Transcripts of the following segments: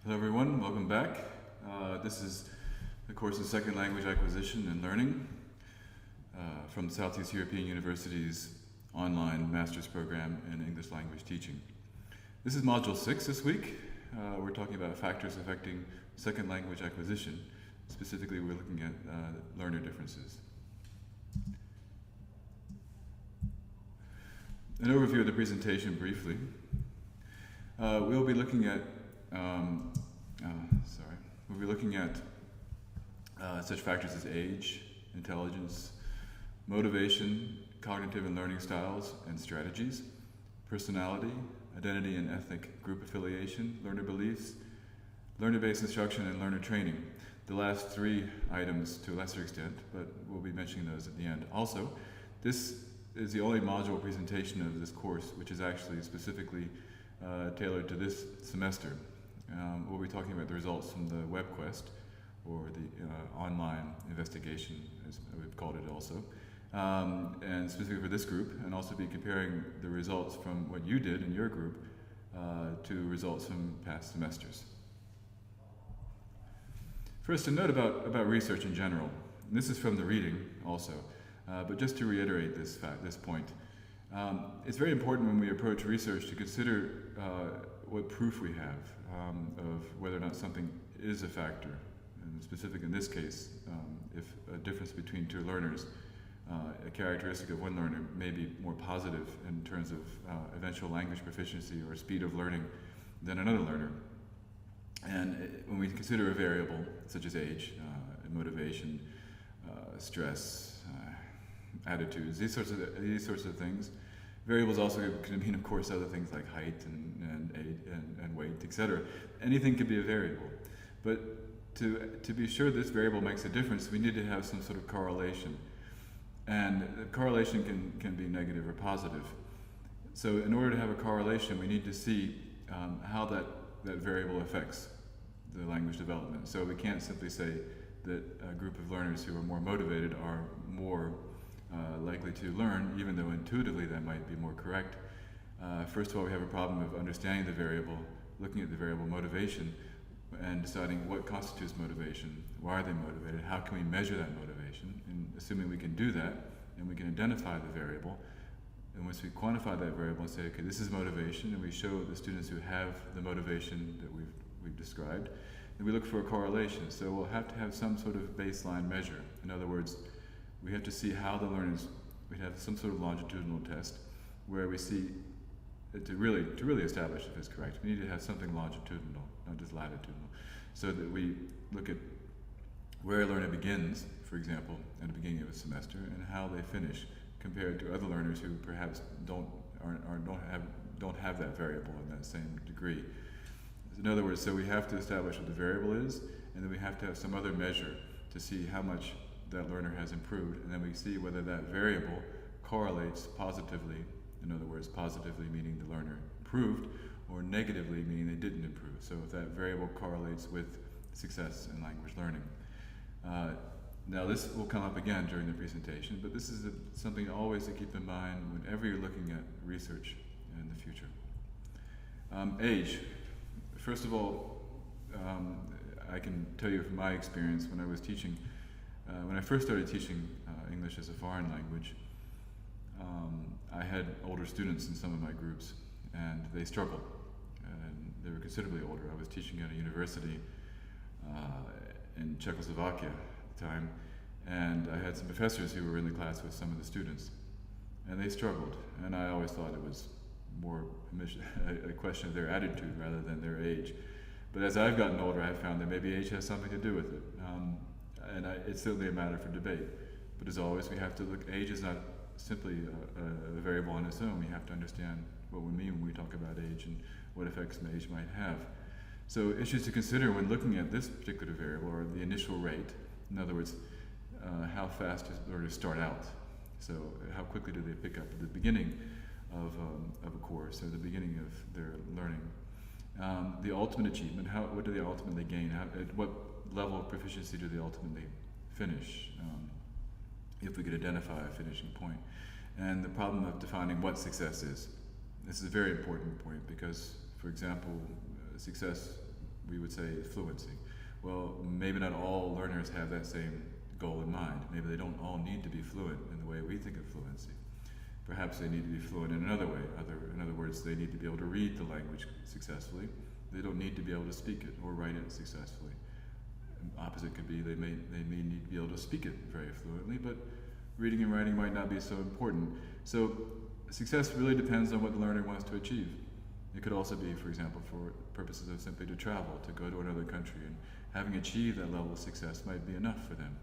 Hello everyone, welcome back. This is the course in Second Language Acquisition and Learning from Southeast European University's online master's program in English language teaching. This is module 6 this week. We're talking about factors affecting second language acquisition. Specifically, we're looking at learner differences. An overview of the presentation briefly. We'll be looking at such factors as age, intelligence, motivation, cognitive and learning styles and strategies, personality, identity and ethnic group affiliation, learner beliefs, learner-based instruction, and learner training. The last three items to a lesser extent, but we'll be mentioning those at the end. Also, this is the only module presentation of this course which is actually specifically tailored to this semester. We'll be talking about the results from the webquest, or the online investigation, as we've called it also, and specifically for this group, and also be comparing the results from what you did in your group to results from past semesters. First, a note about research in general. And this is from the reading also, but just to reiterate this point, it's very important when we approach research to consider what proof we have of whether or not something is a factor. And specific in this case, if a difference between two learners, a characteristic of one learner may be more positive in terms of eventual language proficiency or speed of learning than another learner. And when we consider a variable such as age, motivation, stress, attitudes, these sorts of things, variables also can mean, of course, other things like height and weight, etc. Anything could be a variable, but to be sure this variable makes a difference, we need to have some sort of correlation. And the correlation can be negative or positive. So in order to have a correlation, we need to see how that variable affects the language development. So we can't simply say that a group of learners who are more motivated are more likely to learn, even though intuitively that might be more correct. First of all, we have a problem of understanding the variable, looking at the variable motivation, and deciding what constitutes motivation, why are they motivated, how can we measure that motivation, and assuming we can do that, and we can identify the variable, and once we quantify that variable and say, okay, this is motivation, and we show the students who have the motivation that we've described, then we look for a correlation. So we'll have to have some sort of baseline measure. In other words, we have to see how the learners, we have some sort of longitudinal test where we see, to really establish if it's correct, we need to have something longitudinal, not just latitudinal, so that we look at where a learner begins, for example, at the beginning of a semester, and how they finish compared to other learners who perhaps don't have that variable in that same degree. In other words, so we have to establish what the variable is, and then we have to have some other measure to see how much that learner has improved, and then we see whether that variable correlates positively. In other words, positively meaning the learner improved, or negatively meaning they didn't improve. So if that variable correlates with success in language learning. Now this will come up again during the presentation, but this is something always to keep in mind whenever you're looking at research in the future. Age. First of all, I can tell you from my experience when I was teaching, when I first started teaching English as a foreign language, I had older students in some of my groups, and they struggled, and they were considerably older. I was teaching at a university in Czechoslovakia at the time, and I had some professors who were in the class with some of the students, and they struggled, and I always thought it was more a question of their attitude rather than their age. But as I've gotten older, I've found that maybe age has something to do with it, and it's certainly a matter for debate. But as always, we have to look, age is not simply a variable on its own. We have to understand what we mean when we talk about age and what effects age might have. So issues to consider when looking at this particular variable are the initial rate. In other words, how fast does learners start out? So how quickly do they pick up at the beginning of a course, or the beginning of their learning? The ultimate achievement, what do they ultimately gain? At what level of proficiency do they ultimately finish? If we could identify a finishing point. And the problem of defining what success is. This is a very important point because, for example, success we would say fluency. Well, maybe not all learners have that same goal in mind. Maybe they don't all need to be fluent in the way we think of fluency. Perhaps they need to be fluent in another way. In other words, they need to be able to read the language successfully. They don't need to be able to speak it or write it successfully. Opposite could be they may need to be able to speak it very fluently, but reading and writing might not be so important. So success really depends on what the learner wants to achieve. It could also be, for example, for purposes of simply to travel, to go to another country, and having achieved that level of success might be enough for them.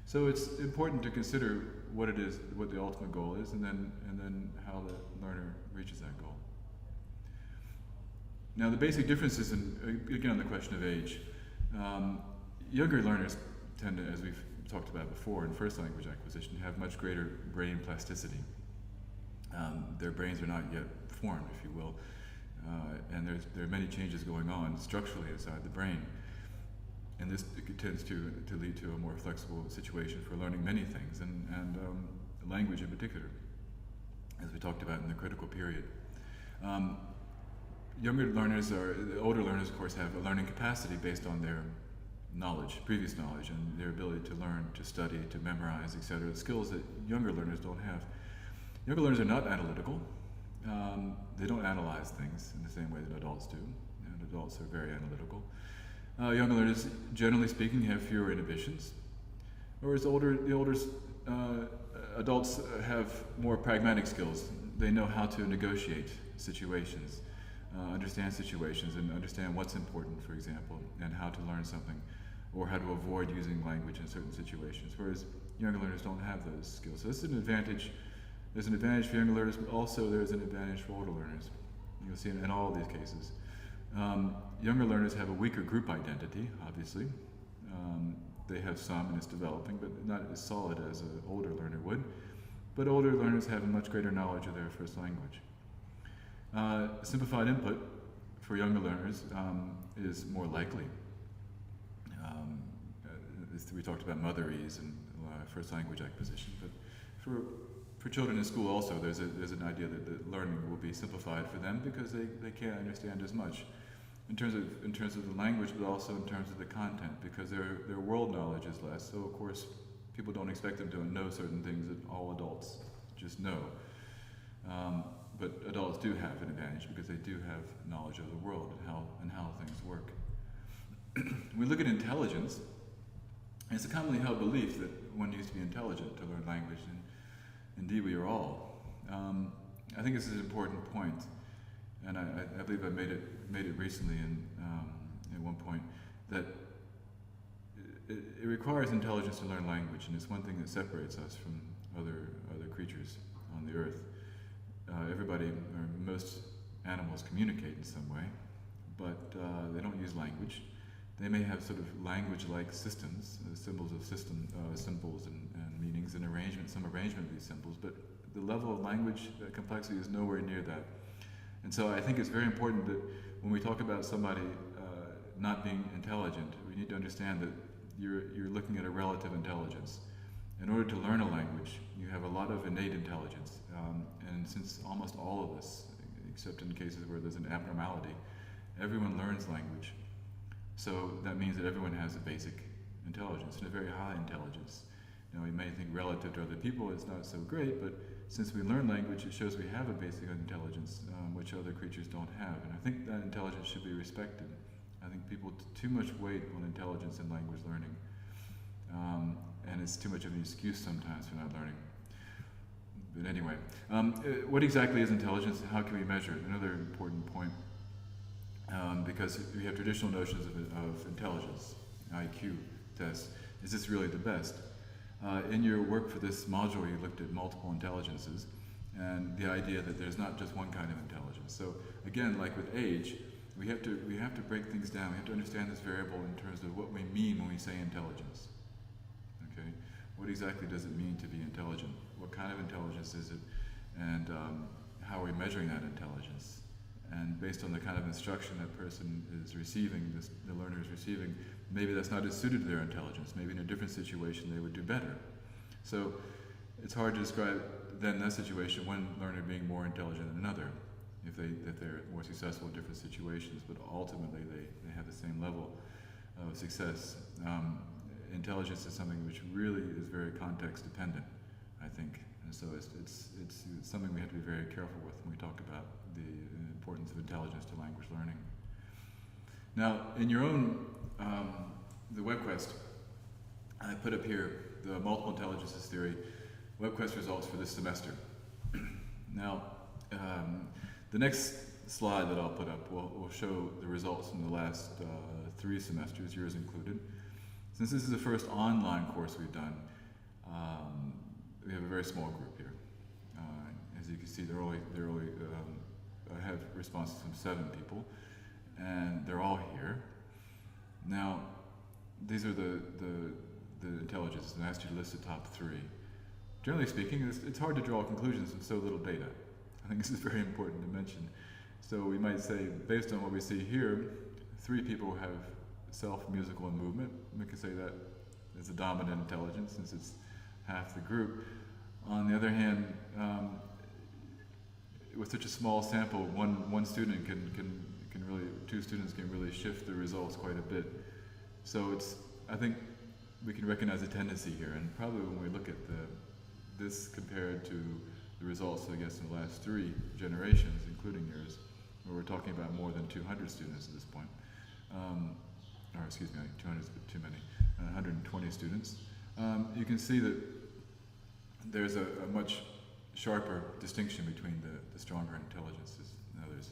So it's important to consider what it is, what the ultimate goal is, and then how the learner reaches that goal. Now, the basic differences, again, on the question of age. Younger learners tend to, as we've talked about before in first language acquisition, have much greater brain plasticity. Their brains are not yet formed, if you will, and there are many changes going on structurally inside the brain. And this tends to lead to a more flexible situation for learning many things, and language in particular, as we talked about in the critical period. Older learners, of course, have a learning capacity based on their knowledge, previous knowledge, and their ability to learn, to study, to memorize, etc. Skills that younger learners don't have. Younger learners are not analytical. They don't analyze things in the same way that adults do. And adults are very analytical. Younger learners, generally speaking, have fewer inhibitions, whereas the older adults have more pragmatic skills. They know how to negotiate situations, understand situations, and understand what's important, for example, and how to learn something, or how to avoid using language in certain situations, whereas younger learners don't have those skills. So this is an advantage. There's an advantage for younger learners, but also there's an advantage for older learners. You'll see in all of these cases. Younger learners have a weaker group identity, obviously. They have some, and it's developing, but not as solid as an older learner would. But older learners have a much greater knowledge of their first language. Simplified input for younger learners is more likely. We talked about motherese and first language acquisition, but for children in school also, there's an idea that the learning will be simplified for them because they can't understand as much in terms of the language, but also in terms of the content, because their world knowledge is less. So of course, people don't expect them to know certain things that all adults just know. But adults do have an advantage because they do have knowledge of the world and how things work. When we look at intelligence, it's a commonly held belief that one needs to be intelligent to learn language, and indeed we are all. I think this is an important point, and I believe I made it recently at one point, that it requires intelligence to learn language, and it's one thing that separates us from other creatures on the earth. Everybody, or most animals, communicate in some way, but they don't use language. They may have sort of language-like systems, symbols and meanings and some arrangement of these symbols, but the level of language complexity is nowhere near that. And so I think it's very important that when we talk about somebody not being intelligent, we need to understand that you're looking at a relative intelligence. In order to learn a language, you have a lot of innate intelligence, and since almost all of us, except in cases where there's an abnormality, everyone learns language. So that means that everyone has a basic intelligence and a very high intelligence. Now, we may think relative to other people it's not so great, but since we learn language, it shows we have a basic intelligence, which other creatures don't have. And I think that intelligence should be respected. I think people too much weight on intelligence in language learning. And it's too much of an excuse sometimes for not learning. But anyway, what exactly is intelligence and how can we measure it? Another important point. Because we have traditional notions of intelligence, IQ tests. Is this really the best? In your work for this module, you looked at multiple intelligences and the idea that there's not just one kind of intelligence. So again, like with age, we have to break things down. We have to understand this variable in terms of what we mean when we say intelligence. Okay, what exactly does it mean to be intelligent? What kind of intelligence is it? And how are we measuring that intelligence? And based on the kind of instruction that person is receiving, the learner is receiving, maybe that's not as suited to their intelligence. Maybe in a different situation they would do better. So it's hard to describe then that situation, one learner being more intelligent than another. if they're more successful in different situations, but ultimately they have the same level of success. Intelligence is something which really is very context dependent, I think, and so it's something we have to be very careful with when we talk about the importance of intelligence to language learning. Now, in your own the webquest, I put up here the multiple intelligences theory webquest results for this semester. Now, the next slide that I'll put up will show the results from the last 3 semesters, yours included. Since this is the first online course we've done, we have a very small group here. As you can see, I have responses from 7 people, and they're all here. Now, these are the intelligences, and I asked you to list the top 3. Generally speaking, it's hard to draw conclusions from so little data. I think this is very important to mention. So we might say, based on what we see here, 3 people have self, musical, and movement. We can say that is a dominant intelligence since it's half the group. On the other hand, with such a small sample, one student can really, 2 students can really shift the results quite a bit. So I think we can recognize a tendency here, and probably when we look at this compared to the results, I guess, in the last 3 generations, including yours, where we're talking about more than 200 students at this point. Or excuse me, 200 is a bit too many, 120 students. You can see that there's a much sharper distinction between the stronger intelligences and others.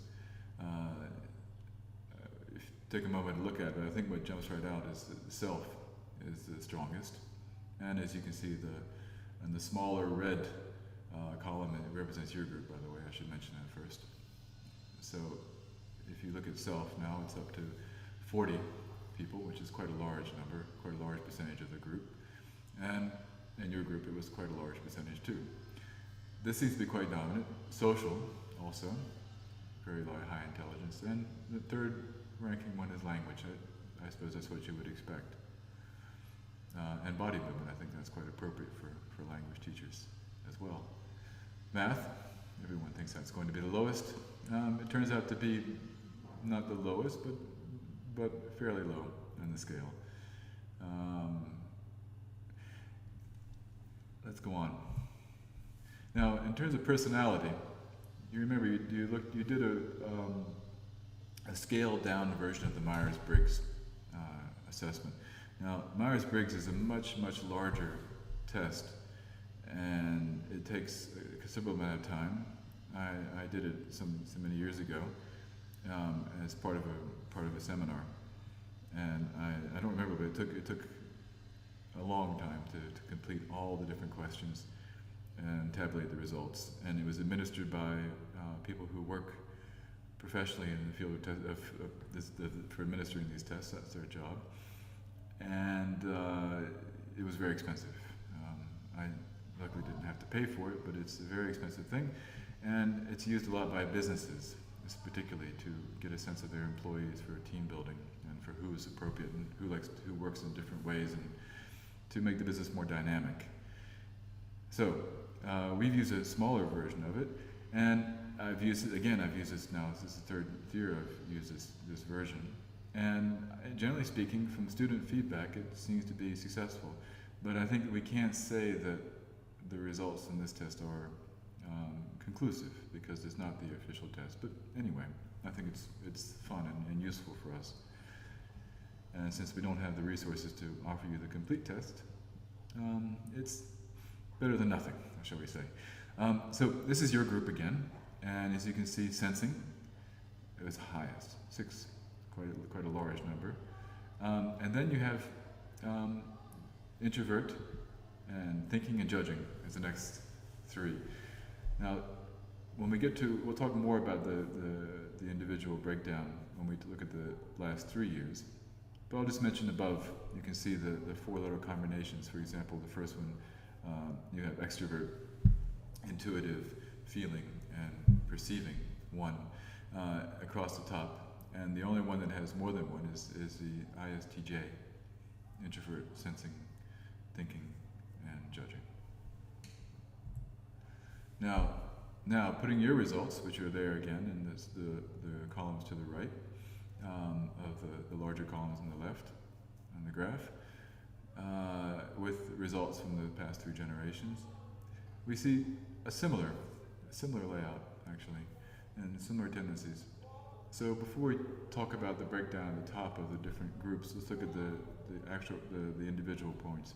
If you take a moment to look at it, I think what jumps right out is that the self is the strongest. And as you can see, in the smaller red column, it represents your group, by the way. I should mention that first. So if you look at self now, it's up to 40 people, which is quite a large number, quite a large percentage of the group. And in your group, it was quite a large percentage too. This seems to be quite dominant. Social, also, very high intelligence. And the third ranking one is language. I suppose that's what you would expect. And body movement, I think that's quite appropriate for language teachers as well. Math, everyone thinks that's going to be the lowest. It turns out to be not the lowest, but fairly low on the scale. Let's go on. Now, in terms of personality, you remember you did a scaled down version of the Myers-Briggs assessment. Now, Myers-Briggs is a much larger test, and it takes a considerable amount of time. I did it so many years ago as part of a seminar, and I don't remember, but it took a long time to complete all the different questions and tabulate the results. And it was administered by people who work professionally in the field for administering these tests. That's their job, and it was very expensive. I luckily didn't have to pay for it, but it's a very expensive thing, and it's used a lot by businesses, particularly to get a sense of their employees for team building and for who is appropriate and who works in different ways, and to make the business more dynamic. So we've used a smaller version of it, and I've used this now. This is the 3rd year I've used this version, and generally speaking, from student feedback, it seems to be successful. But I think we can't say that the results in this test are conclusive, because it's not the official test. But anyway, I think it's fun and useful for us. And since we don't have the resources to offer you the complete test, it's better than nothing, shall we say. So this is your group again, and as you can see, sensing, it was highest, 6, quite a large number. And then you have introvert and thinking and judging as the next 3. Now, when we get to, we'll talk more about the individual breakdown when we look at the last 3 years. But I'll just mention above, you can see the 4-letter combinations. For example, the first one, you have extrovert, intuitive, feeling, and perceiving, 1 across the top. And the only one that has more than 1 is the ISTJ, introvert, sensing, thinking, and judging. Now, Now, putting your results, which are there again in the columns to the right of the larger columns on the left on the graph, with results from the past 3 generations, we see a similar layout, actually, and similar tendencies. So before we talk about the breakdown at the top of the different groups, let's look at the individual points.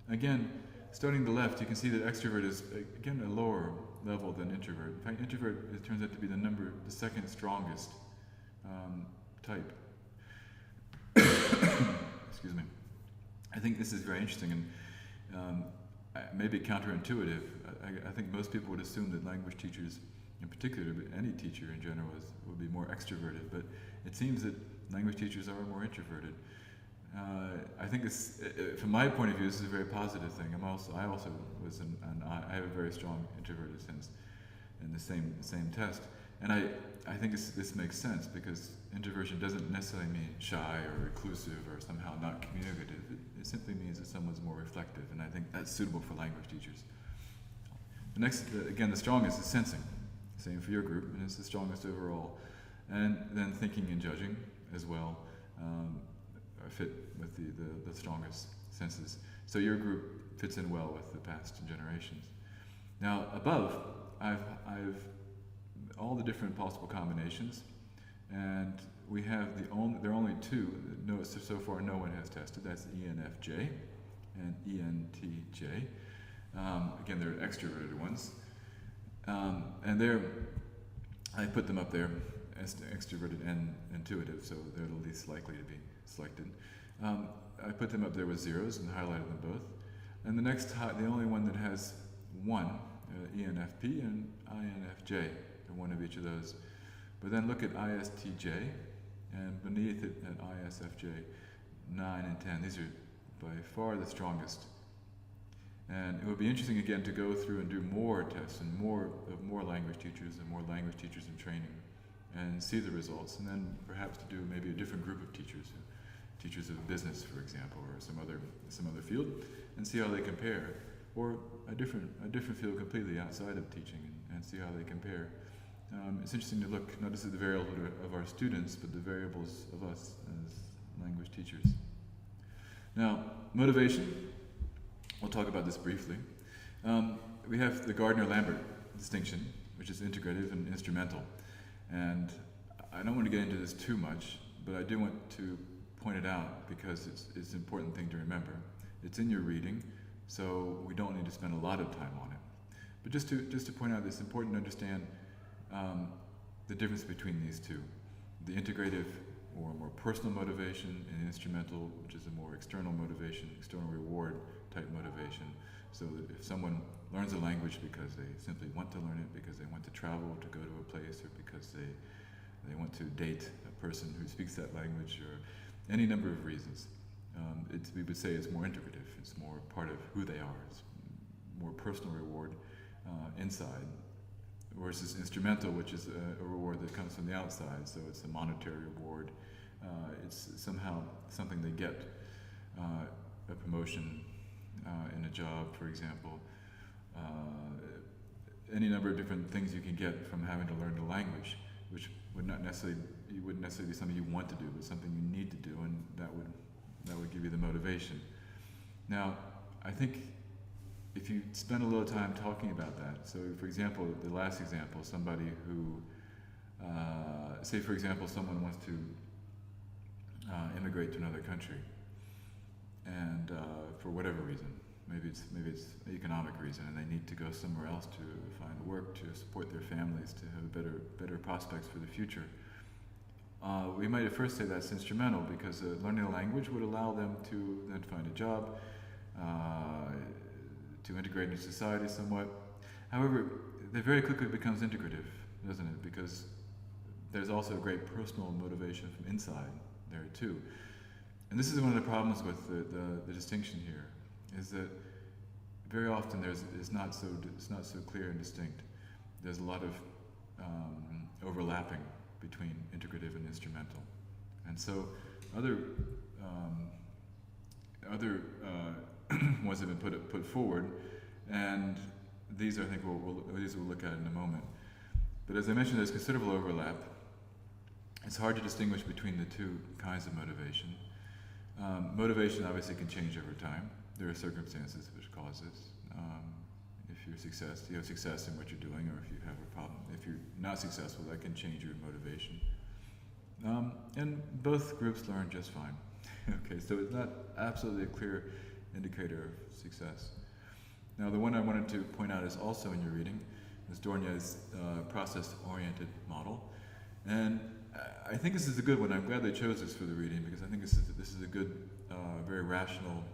Again, starting to the left, you can see that extrovert is, again, a lower level than introvert. In fact, introvert, it turns out to be the second strongest type. Excuse me. I think this is very interesting and maybe counterintuitive. I think most people would assume that language teachers, in particular, but any teacher in general, would be more extroverted, but it seems that language teachers are more introverted. I think this, from my point of view, this is a very positive thing. I have a very strong introverted sense in the same test, and I think this makes sense because introversion doesn't necessarily mean shy or reclusive or somehow not communicative. It simply means that someone's more reflective, and I think that's suitable for language teachers. The next, again, the strongest is sensing. Same for your group, and it's the strongest overall. And then thinking and judging as well fit with the strongest senses. So your group fits in well with the past generations. Now above, I've all the different possible combinations, and we have there are only 2. So far, no one has tested. That's ENFJ and ENTJ. Again, they're extroverted ones, and I put them up there as extroverted and intuitive, so they're the least likely to be selected. I put them up there with 0s and highlighted them both. And the only one that has 1, ENFP and INFJ, one of each of those. But then look at ISTJ, and beneath it at ISFJ, 9 and 10. These are by far the strongest. And it would be interesting again to go through and do more tests and more language teachers and more language teachers in training and see the results, and then perhaps to do maybe a different group of teachers of business, for example, or some other field, and see how they compare, or a different field completely outside of teaching, and see how they compare. It's interesting to look not just at the variables of our students, but the variables of us as language teachers. Now, motivation. We'll talk about this briefly. We have the Gardner-Lambert distinction, which is integrative and instrumental. And I don't want to get into this too much, but I do want to point it out because it's an important thing to remember. It's in your reading, so we don't need to spend a lot of time on it. But just to point out, it's important to understand the difference between these two. The integrative or more personal motivation, and instrumental, which is a more external motivation, external reward type motivation. So that if someone learns a language because they simply want to learn it, because they want to travel to go to a place, or because they want to date a person who speaks that language, or any number of reasons, we would say it's more integrative. It's more part of who they are. It's more personal reward inside, versus instrumental, which is a reward that comes from the outside. So it's a monetary reward. It's somehow something they get, a promotion in a job, for example. Any number of different things you can get from having to learn the language, which wouldn't necessarily be something you want to do, but something you need to do, and that would give you the motivation. Now, I think if you spend a little time talking about that, so for example, the last example, somebody who, say for example, someone wants to immigrate to another country, and for whatever reason, maybe it's an economic reason, and they need to go somewhere else to find work, to support their families, to have better prospects for the future. We might at first say that's instrumental because learning a language would allow them to then find a job, to integrate into society somewhat. However, it very quickly becomes integrative, doesn't it? Because there's also a great personal motivation from inside there too. And this is one of the problems with the distinction here, is that very often it's not so clear and distinct. There's a lot of overlapping between integrative and instrumental, and so other ones have been put forward, and these I think these we'll look at in a moment. But as I mentioned, there's considerable overlap. It's hard to distinguish between the two kinds of motivation. Motivation obviously can change over time. There are circumstances which cause this. If you have success in what you're doing, or if you have a problem, if you're not successful, that can change your motivation. And both groups learn just fine. Okay, so it's not absolutely a clear indicator of success. Now, the one I wanted to point out is also in your reading, is Dornyei's process-oriented model. And I think this is a good one. I'm glad they chose this for the reading, because I think this is a good, very rational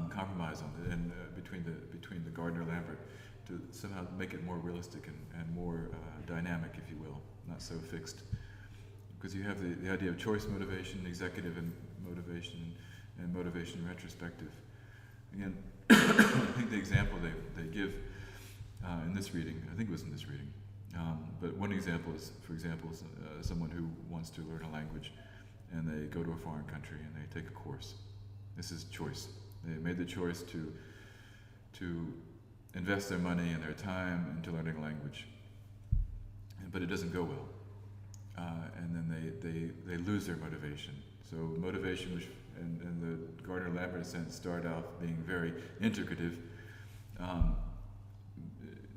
compromise on it, and between the Gardner-Lambert, to somehow make it more realistic and more dynamic, if you will, not so fixed. Because you have the idea of choice motivation, executive and motivation retrospective. Again, I think the example they give in this reading, I think it was in this reading, but one example is, for example, someone who wants to learn a language, and they go to a foreign country and they take a course. This is choice. They made the choice to invest their money and their time into learning a language, but it doesn't go well, and then they lose their motivation. So motivation, which in the Gardner-Lambert sense started off being very integrative,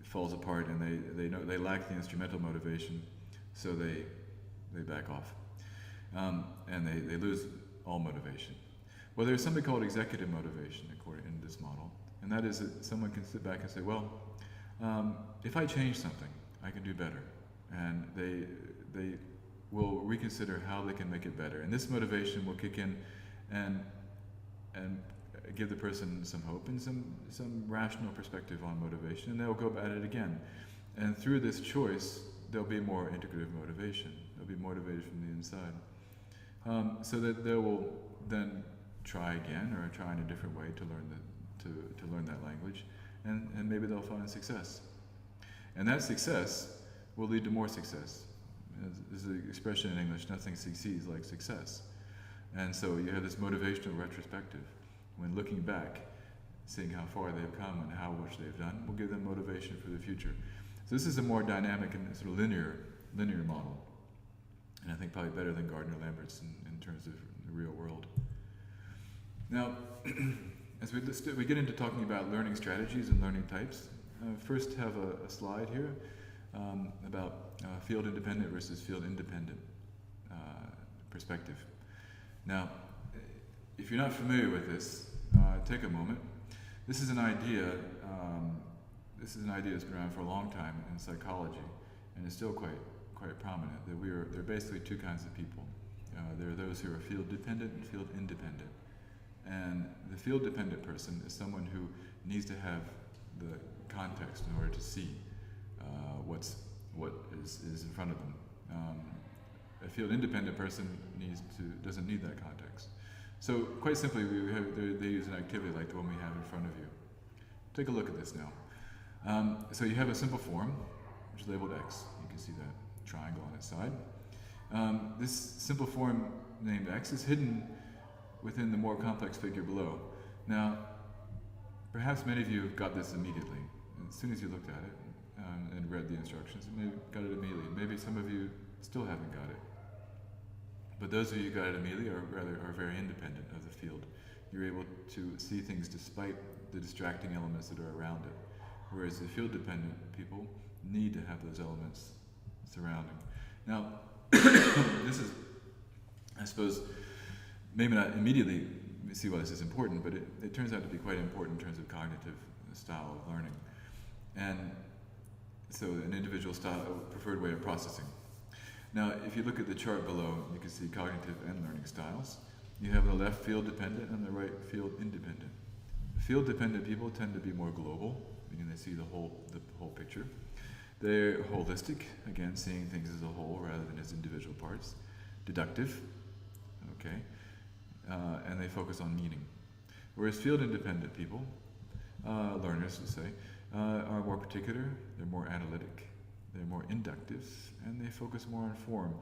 falls apart, and they lack the instrumental motivation, so they back off, and they lose all motivation. Well, there's something called executive motivation according in this model, and that is that someone can sit back and say, well, if I change something, I can do better, and they will reconsider how they can make it better, and this motivation will kick in and give the person some hope and some rational perspective on motivation, and they'll go at it again. And through this choice, there'll be more integrative motivation. They'll be motivated from the inside, so that they will then try again, or try in a different way to learn that language, and maybe they'll find success. And that success will lead to more success. There's an expression in English: nothing succeeds like success. And so you have this motivational retrospective. When looking back, seeing how far they've come and how much they've done, will give them motivation for the future. So this is a more dynamic and sort of linear model, and I think probably better than Gardner-Lambert's in terms of the real world. Now, as we get into talking about learning strategies and learning types, first have a slide here about field independent versus field independent perspective. Now, if you're not familiar with this, take a moment. This is an idea. This is an idea that's been around for a long time in psychology, and it's still quite prominent. That there are basically two kinds of people. There are those who are field dependent and field independent. And the field dependent person is someone who needs to have the context in order to see what is in front of them. A field independent person doesn't need that context. So quite simply, they use an activity like the one we have in front of you. Take a look at this now. So you have a simple form, which is labeled X. You can see that triangle on its side. This simple form named X is hidden within the more complex figure below. Now, perhaps many of you got this immediately. As soon as you looked at it and read the instructions, maybe got it immediately. Maybe some of you still haven't got it. But those of you who got it immediately are very independent of the field. You're able to see things despite the distracting elements that are around it. Whereas the field-dependent people need to have those elements surrounding. Now, this is, I suppose, maybe not immediately see why this is important, but it turns out to be quite important in terms of cognitive style of learning. And so an individual style, preferred way of processing. Now, if you look at the chart below, you can see cognitive and learning styles. You have on the left field-dependent and the right field-independent. Field-dependent people tend to be more global, meaning they see the whole picture. They're holistic, again, seeing things as a whole rather than as individual parts. Deductive, okay, and they focus on meaning. Whereas field-independent people, learners, let's say, are more particular, they're more analytic, they're more inductive, and they focus more on form.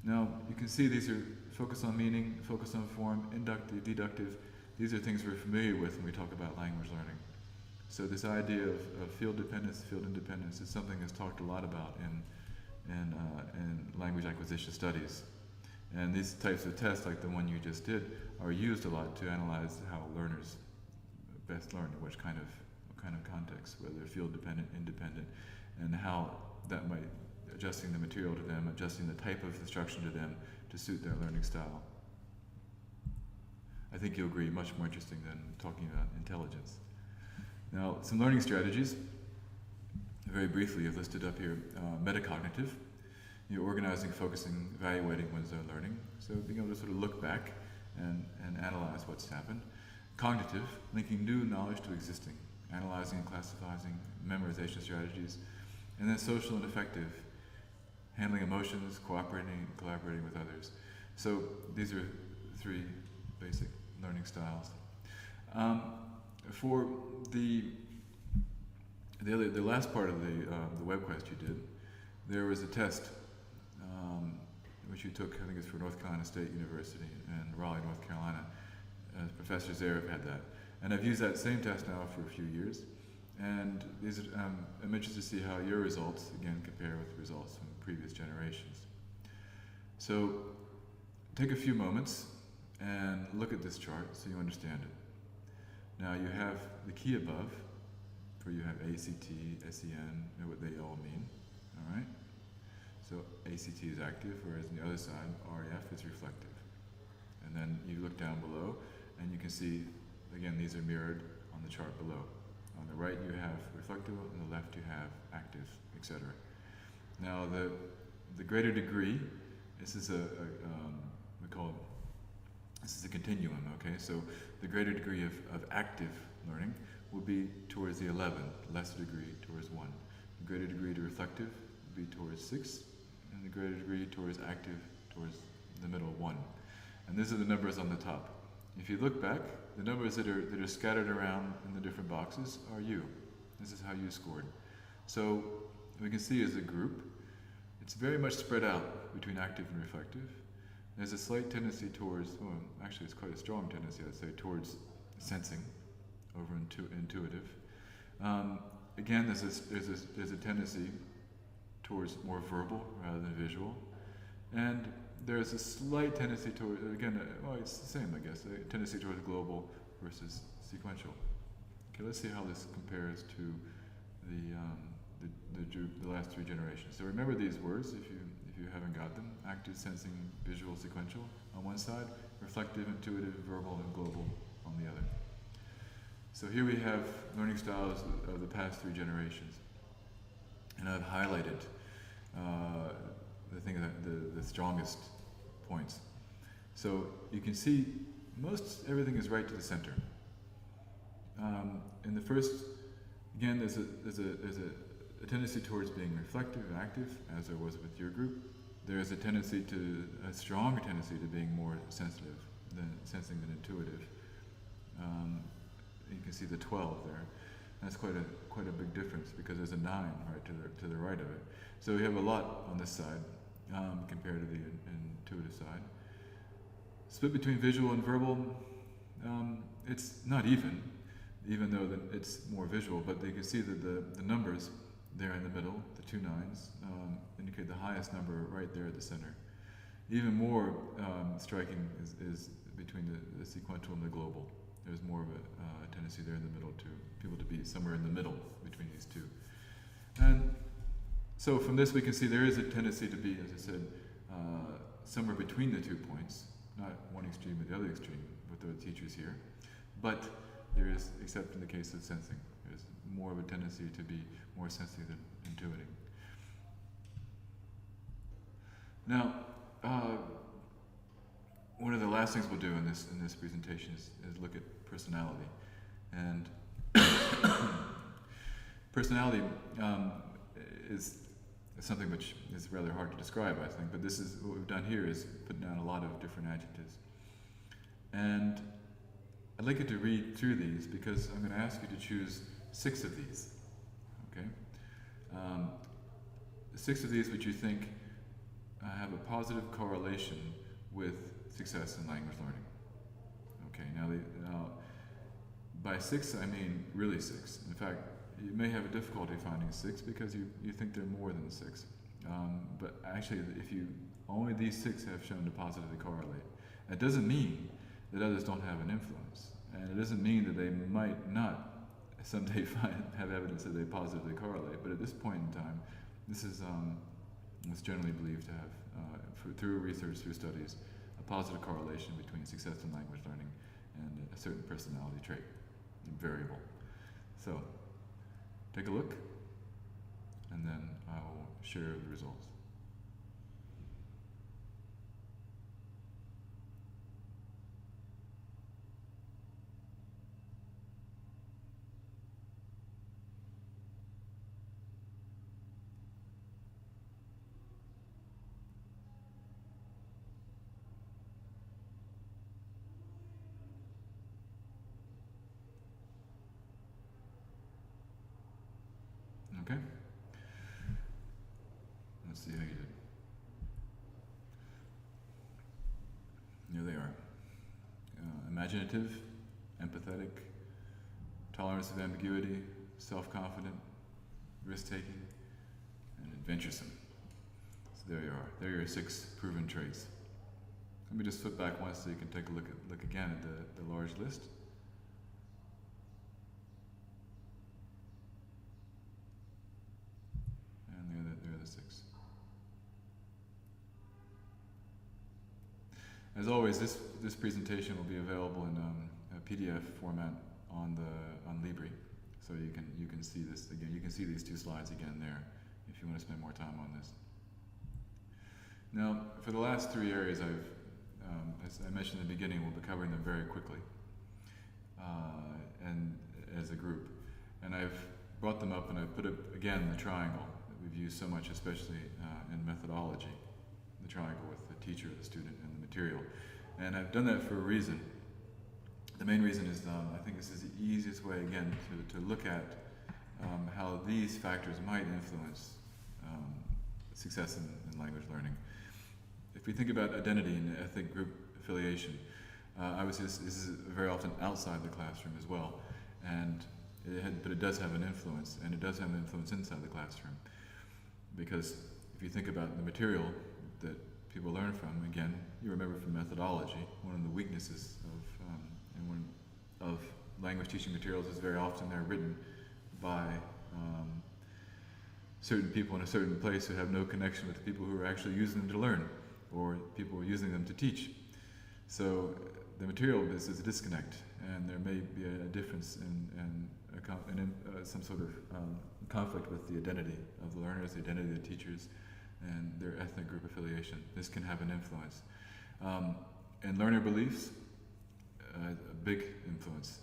Now, you can see these are focus on meaning, focus on form, inductive, deductive. These are things we're familiar with when we talk about language learning. So this idea of field dependence, field independence is something that's talked a lot about in language acquisition studies. And these types of tests, like the one you just did, are used a lot to analyze how learners best learn, in what kind of context, whether field dependent, independent, and how that might, adjusting the material to them, adjusting the type of instruction to them to suit their learning style. I think you'll agree, much more interesting than talking about intelligence. Now, some learning strategies, very briefly, I've listed up here. Metacognitive, organizing, focusing, evaluating one's own learning. So being able to sort of look back and analyze what's happened. Cognitive, linking new knowledge to existing, analyzing and classifying, memorization strategies. And then social and effective, handling emotions, cooperating and collaborating with others. So these are three basic learning styles. For the last part of the webquest you did, there was a test which you took, I think it's for North Carolina State University in Raleigh, North Carolina. Professors there have had that. And I've used that same test now for a few years. And these, I'm interested to see how your results, again, compare with the results from previous generations. So take a few moments and look at this chart so you understand it. Now you have the key above, where you have ACT, SEN, know what they all mean, all right? So ACT is active, whereas on the other side, REF is reflective. And then you look down below, and you can see, again, these are mirrored on the chart below. On the right you have reflective, on the left you have active, etc. Now the greater degree, this is we call it, this is a continuum, okay? So the greater degree of active learning will be towards the 11, lesser degree towards 1. The greater degree to reflective will be towards 6, and the greater degree towards active towards the middle 1. And these are the numbers on the top. If you look back, the numbers that are scattered around in the different boxes are you. This is how you scored. So we can see as a group, it's very much spread out between active and reflective. There's a slight tendency towards, well, actually it's quite a strong tendency, I'd say, towards sensing over intuitive. Again, there's a tendency towards more verbal rather than visual. And there's a slight tendency toward, again, well, it's the same, I guess, a tendency towards global versus sequential. Okay, let's see how this compares to the last three generations. So remember these words if you haven't got them: active, sensing, visual, sequential on one side, reflective, intuitive, verbal, and global on the other. So here we have learning styles of the past three generations, and I've highlighted the strongest points. So you can see everything is right to the center. In the first, again, there's a tendency towards being reflective and active, as there was with your group. There is a stronger tendency to being more sensitive than sensing than intuitive. You can see the 12 there. That's quite a big difference because there's a 9 right to the right of it. So we have a lot on this side compared to the intuitive side. Split between visual and verbal, it's not even though it's more visual, but you can see that the numbers there in the middle, the 2 9s, indicate the highest number right there at the center. Even more striking is between the sequential and the global. There's more of a tendency there in the middle to people to be somewhere in the middle between these two. And so from this we can see there is a tendency to be, as I said, somewhere between the 2 points, not one extreme or the other extreme with the teachers here, but there is, except in the case of sensing, there's more of a tendency to be more sensitive than intuiting. Now, one of the last things we'll do in this presentation is look at personality. And personality is something which is rather hard to describe, I think, but this is what we've done here is put down a lot of different adjectives. And I'd like you to read through these because I'm going to ask you to choose 6 of these, okay? 6 of these which you think have a positive correlation with success in language learning. Okay, now by 6, I mean really 6. In fact, you may have a difficulty finding 6 because you think they're more than 6. But actually, if you only these 6 have shown to positively correlate. That doesn't mean that others don't have an influence, and it doesn't mean that they might not someday have evidence that they positively correlate. But at this point in time, this is what's generally believed to have, through research, through studies, a positive correlation between success in language learning and a certain personality trait, variable. So, take a look, and then I will share the results. Okay? Let's see how you did. Here they are. Imaginative, empathetic, tolerance of ambiguity, self-confident, risk-taking, and adventuresome. So there you are. There are your 6 proven traits. Let me just flip back once so you can take a look again at the large list. There are the 6. As always, this presentation will be available in a PDF format on Libri, so you can see this again. You can see these 2 slides again there, if you want to spend more time on this. Now, for the last 3 areas, as I mentioned in the beginning, we'll be covering them very quickly, and as a group. And I've brought them up, and I've put up again the triangle that we've used so much, especially in methodology, the triangle with the teacher, the student, and the material. And I've done that for a reason. The main reason is I think this is the easiest way, again, to look at how these factors might influence success in language learning. If we think about identity and ethnic group affiliation, obviously this is very often outside the classroom as well, but it does have an influence, and it does have an influence inside the classroom. Because if you think about the material that people learn from, again, you remember from methodology, one of the weaknesses of language teaching materials is very often they're written by certain people in a certain place who have no connection with the people who are actually using them to learn, or people who are using them to teach. So the material is a disconnect, and there may be a difference in some sort of conflict with the identity of the learners, the identity of the teachers, and their ethnic group affiliation. This can have an influence. And learner beliefs, a big influence.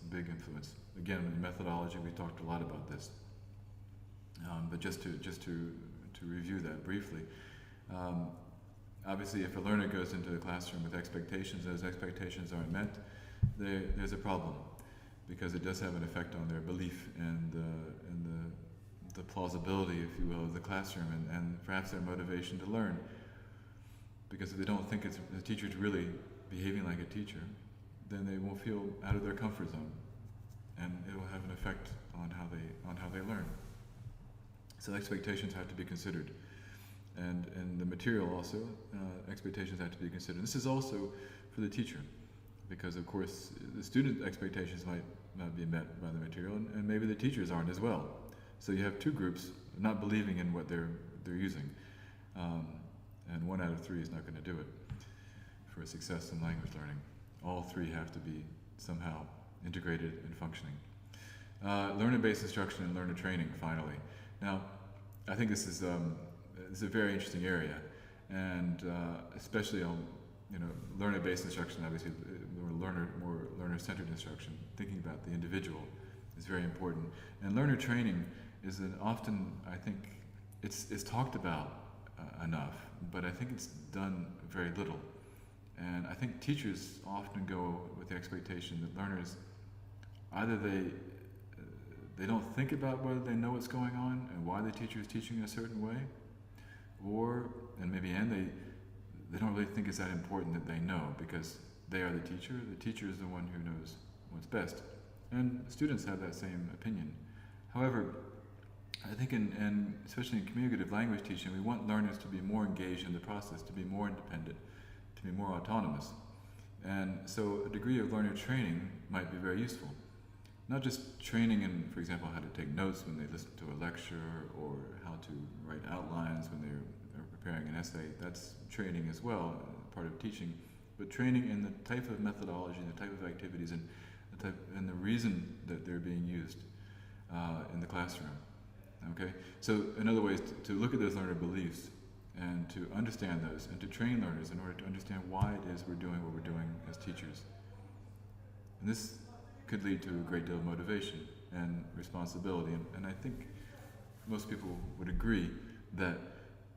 Again, in methodology, we talked a lot about this. But just to review that briefly, obviously, if a learner goes into the classroom with expectations, those expectations aren't met, there's a problem, because it does have an effect on their belief and the plausibility, if you will, of the classroom, and perhaps their motivation to learn. Because if they don't think the teacher's really behaving like a teacher, then they will feel out of their comfort zone, and it will have an effect on how they learn. So expectations have to be considered, and the material also, expectations have to be considered. This is also for the teacher, because of course the student expectations might not be met by the material, and maybe the teachers aren't as well. So you have 2 groups not believing in what they're using, and 1 out of 3 is not going to do it for success in language learning. All 3 have to be somehow integrated and functioning. Learner-based instruction and learner training, finally. Now, I think this is a very interesting area, and especially on learner-based instruction, obviously, more learner-centered instruction, thinking about the individual is very important. And learner training is often, I think, it's talked about enough, but I think it's done very little. And I think teachers often go with the expectation that learners, either they don't think about whether they know what's going on and why the teacher is teaching in a certain way, they don't really think it's that important that they know, because they are the teacher is the one who knows what's best. and students have that same opinion. However, I think especially in communicative language teaching, we want learners to be more engaged in the process, to be more independent, to be more autonomous. And so a degree of learner training might be very useful. Not just training in, for example, how to take notes when they listen to a lecture, or how to write outlines when they're preparing an essay. That's training as well, part of teaching. But training in the type of methodology, the type of activities, and the reason that they're being used in the classroom. Okay? So another way is to look at those learner beliefs and to understand those, and to train learners in order to understand why it is we're doing what we're doing as teachers. And this could lead to a great deal of motivation and responsibility. And I think most people would agree that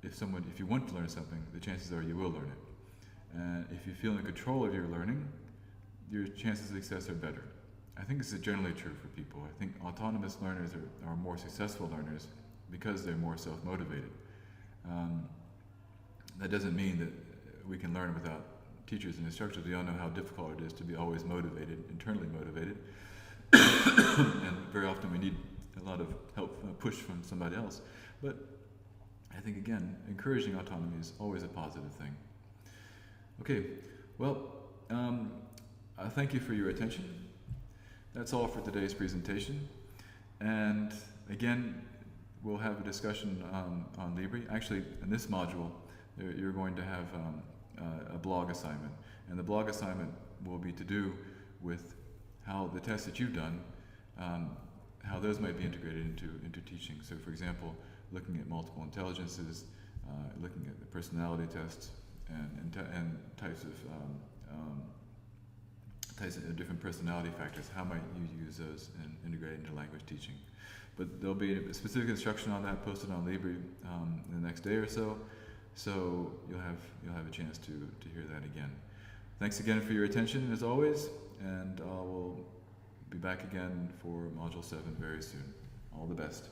if you want to learn something, the chances are you will learn it. And if you feel in control of your learning, your chances of success are better. I think this is generally true for people. I think autonomous learners are more successful learners because they're more self-motivated. That doesn't mean that we can learn without teachers and instructors. We all know how difficult it is to be always motivated, internally motivated. And very often we need a lot of help, push from somebody else. But I think, again, encouraging autonomy is always a positive thing. Okay, well, thank you for your attention. That's all for today's presentation. And again, we'll have a discussion on Libre. Actually, in this module, you're going to have a blog assignment. And the blog assignment will be to do with how the tests that you've done, how those might be integrated into teaching. So for example, looking at multiple intelligences, looking at the personality tests, and types of different personality factors. How might you use those and integrate into language teaching? But there'll be a specific instruction on that posted on Libre in the next day or so. So you'll have a chance to hear that again. Thanks again for your attention as always, and we'll be back again for Module 7 very soon. All the best.